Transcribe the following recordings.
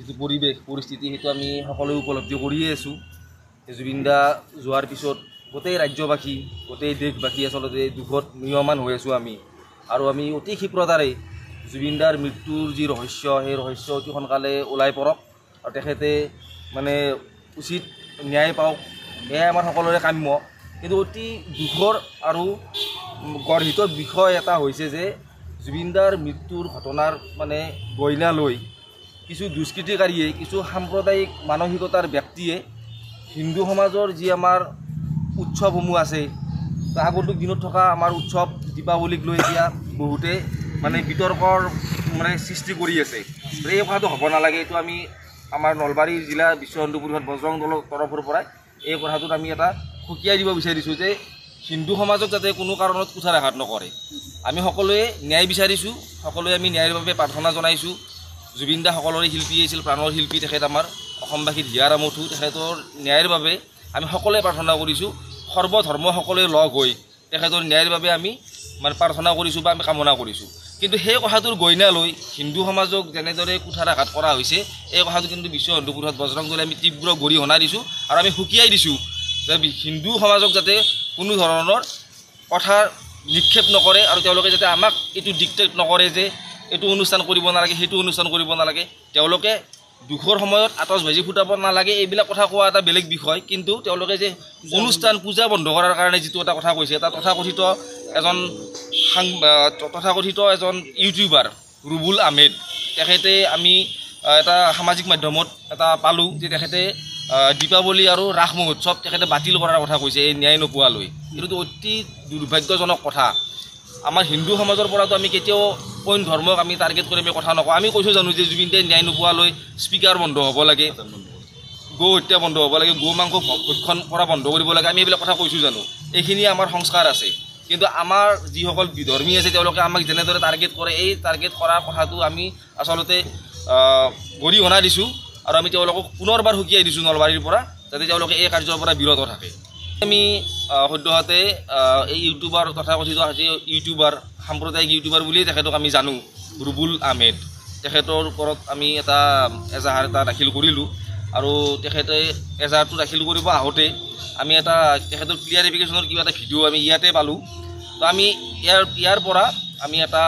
যিটো পৰিৱেশ পৰিস্থিতি সেইটো আমি সকলোৱে উপলব্ধি কৰিয়ে আছোঁ। জুবিন দা যোৱাৰ পিছত গোটেই ৰাজ্যবাসী গোটেই দেশবাসী আচলতে দুখত ম্ৰিয়মান হৈ আছোঁ আমি। আৰু আমি অতি ক্ষিপ্ৰতাৰে জুবিন দাৰ মৃত্যুৰ যি ৰহস্য সেই ৰহস্য অতি সোনকালে ওলাই পৰক আৰু তেখেতে মানে উচিত ন্যায় পাওক, এয়াই আমাৰ সকলোৰে কাম্য। কিন্তু অতি দুখৰ আৰু গৰ্হিত বিষয় এটা হৈছে যে জুবিন দাৰ মৃত্যুৰ ঘটনাৰ মানে গইনা লৈ কিছু দুষ্কৃতিকাৰীয়ে কিছু সাম্প্ৰদায়িক মানসিকতাৰ ব্যক্তিয়ে হিন্দু সমাজৰ যি আমাৰ উৎসৱসমূহ আছে, আগন্তুক দিনত থকা আমাৰ উৎসৱ দীপাৱলীক লৈ এতিয়া বহুতে মানে বিতৰ্কৰ মানে সৃষ্টি কৰি আছে। এই কথাটো হ'ব নালাগে। এইটো আমি আমাৰ নলবাৰী জিলা বিশ্ব হিন্দু পৰিষদ বজৰং দলৰ তৰফৰ পৰাই এই কথাটোত আমি এটা সকীয়াই দিব বিচাৰিছোঁ যে হিন্দু সমাজক যাতে কোনো কাৰণত কুঠাৰাঘাত নকৰে। আমি সকলোৱে ন্যায় বিচাৰিছোঁ, সকলোৱে আমি ন্যায়ৰ বাবে প্ৰাৰ্থনা জনাইছোঁ। জুবিন দা সকলোৰে শিল্পী আছিল, প্ৰাণৰ শিল্পী তেখেত আমাৰ অসমবাসীৰ হিয়াৰ আমঠু। তেখেতৰ ন্যায়ৰ বাবে আমি সকলোৱে প্ৰাৰ্থনা কৰিছোঁ। সৰ্বধৰ্ম সকলোৱে লগ হৈ তেখেতৰ ন্যায়ৰ বাবে আমি মানে প্ৰাৰ্থনা কৰিছোঁ বা আমি কামনা কৰিছোঁ। কিন্তু সেই কথাটোৰ গইনা লৈ হিন্দু সমাজক যেনেদৰে কুঠাৰাঘাত কৰা হৈছে এই কথাটো কিন্তু বিশ্ব হিন্দু পৰিষদ বজৰং দলে আমি তীব্ৰ গৰিহণা দিছোঁ আৰু আমি সকীয়াই দিছোঁ যে হিন্দু সমাজক যাতে কোনো ধৰণৰ কথা নিক্ষেপ নকৰে আৰু তেওঁলোকে যাতে আমাক এইটো ডিক্টেট নকৰে যে এইটো অনুষ্ঠান কৰিব নালাগে, সেইটো অনুষ্ঠান কৰিব নালাগে। তেওঁলোকে দুখৰ সময়ত আতচবাজি ফুটাব নালাগে, এইবিলাক কথা কোৱা এটা বেলেগ বিষয়। কিন্তু তেওঁলোকে যে অনুষ্ঠান পূজা বন্ধ কৰাৰ কাৰণে যিটো এটা কথা কৈছে, এটা তথাকথিত এজন ইউটিউবাৰ ৰুবুল আহমেদ, তেখেতে আমি এটা সামাজিক মাধ্যমত এটা পালোঁ যে তেখেতে দীপাৱলী আৰু ৰাস মহোৎসৱ তেখেতে বাতিল কৰাৰ কথা কৈছে এই ন্যায় নোপোৱালৈ। এইটো অতি দুৰ্ভাগ্যজনক কথা। আমাৰ হিন্দু সমাজৰ পৰাতো আমি কেতিয়াও অইন ধৰ্মক আমি টাৰ্গেট কৰি আমি কথা নকওঁ। আমি কৈছোঁ জানো যে জুবিন দাই ন্যায় নোপোৱালৈ স্পীকাৰ বন্ধ হ'ব লাগে, গো হত্যা বন্ধ হ'ব লাগে, গো মাংস ভক্ষণ কৰা বন্ধ কৰিব লাগে। আমি এইবিলাক কথা কৈছোঁ জানো? এইখিনি আমাৰ সংস্কাৰ আছে। কিন্তু আমাৰ যিসকল বিধৰ্মী আছে তেওঁলোকে আমাক যেনেদৰে টাৰ্গেট কৰে, এই টাৰ্গেট কৰা কথাটো আমি আচলতে গৰিহণা দিছোঁ আৰু আমি তেওঁলোকক পুনৰবাৰ সকীয়াই দিছোঁ নলবাৰীৰ পৰা, যাতে তেওঁলোকে এই কাৰ্যৰ পৰা বিৰত থাকে। আমি সদ্যহতে এই ইউটিউবাৰ তথাকথিত আজি ইউটিউবাৰ সাম্প্ৰদায়িক ইউটিউবাৰ বুলিয়েই তেখেতক আমি জানো, ৰুবুল আহমেদ, তেখেতৰ ওপৰত আমি এজাহাৰ দাখিল কৰিলোঁ। আৰু তেখেতে এজাহাৰটো দাখিল কৰিব আহোঁতে আমি এটা তেখেতৰ ক্লিয়াৰিফিকেশ্যনৰ কিবা এটা ভিডিঅ' আমি ইয়াতে পালোঁ। তো আমি ইয়াৰ পৰা আমি এটা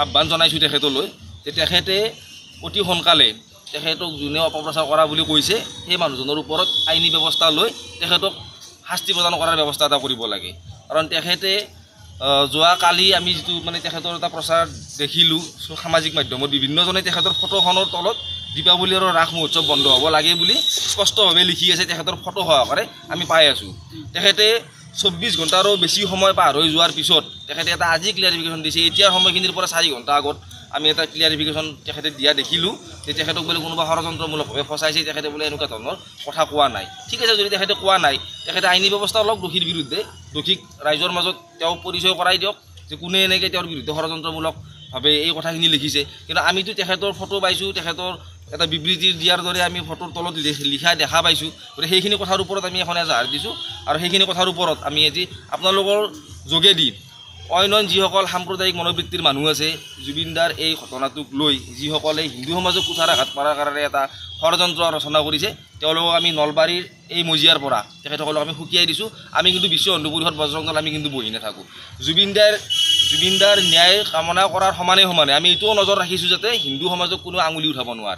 আহ্বান জনাইছোঁ তেখেতলৈ যে তেখেতে অতি সোনকালে তেখেতক যোনে অপপ্ৰচাৰ কৰা বুলি কৈছে সেই মানুহজনৰ ওপৰত আইনী ব্যৱস্থা লৈ তেখেতক শাস্তি প্ৰদান কৰাৰ ব্যৱস্থা এটা কৰিব লাগে। কাৰণ তেখেতে যোৱাকালি আমি যিটো মানে তেখেতৰ এটা প্ৰচাৰ দেখিলোঁ সামাজিক মাধ্যমত, বিভিন্নজনে তেখেতৰ ফটোখনৰ তলত দীপাৱলী আৰু ৰাস মহোৎসৱ বন্ধ হ'ব লাগে বুলি স্পষ্টভাৱে লিখি আছে, তেখেতৰ ফটো সহকাৰে আমি পাই আছোঁ। তেখেতে 24 ঘণ্টাৰো বেছি সময় পাৰ হৈ যোৱাৰ পিছত তেখেতে এটা আজি ক্লিয়াৰিফিকেশ্যন দিছে। এতিয়াৰ সময়খিনিৰ পৰা 4 ঘণ্টা আগত আমি এটা ক্লিয়াৰিফিকেশ্যন তেখেতে দিয়া দেখিলোঁ যে তেখেতক বোলে কোনোবা ষড়যন্ত্ৰমূলকভাৱে ফচাইছে, তেখেতে বোলে এনেকুৱা ধৰণৰ কথা কোৱা নাই। ঠিক আছে, যদি তেখেতে কোৱা নাই তেখেতে আইনী ব্যৱস্থা লওক দোষীৰ বিৰুদ্ধে, দোষীক ৰাইজৰ মাজত তেওঁ পৰিচয় কৰাই দিয়ক যে কোনে এনেকৈ তেওঁৰ বিৰুদ্ধে ষড়যন্ত্ৰমূলকভাৱে এই কথাখিনি লিখিছে। কিন্তু আমিতো তেখেতৰ ফটো পাইছোঁ, তেখেতৰ এটা বিবৃতি দিয়াৰ দৰে আমি ফটোৰ তলত লিখা দেখা পাইছোঁ। গতিকে সেইখিনি কথাৰ ওপৰত আমি এখন এজাহাৰ দিছোঁ আৰু সেইখিনি কথাৰ ওপৰত আমি আজি আপোনালোকৰ যোগেদি অইন যিসকল সাম্প্ৰদায়িক মনোবৃত্তিৰ মানুহ আছে জুবিন দাৰ এই ঘটনাটোক লৈ যিসকলে হিন্দু সমাজক কুঠাৰাঘাত কৰাৰ কাৰণে এটা ষড়যন্ত্ৰ ৰচনা কৰিছে, তেওঁলোকক আমি নলবাৰীৰ এই মজিয়াৰ পৰা তেখেতসকলক আমি সকীয়াই দিছোঁ। আমি কিন্তু বিশ্ব হিন্দু পৰিষদ বজৰং দল আমি কিন্তু বহি নাথাকোঁ। জুবিন দাৰ ন্যায় কামনা কৰাৰ সমানে আমি এইটোও নজৰ ৰাখিছোঁ যাতে হিন্দু সমাজক কোনো আঙুলি উঠাব নোৱাৰে।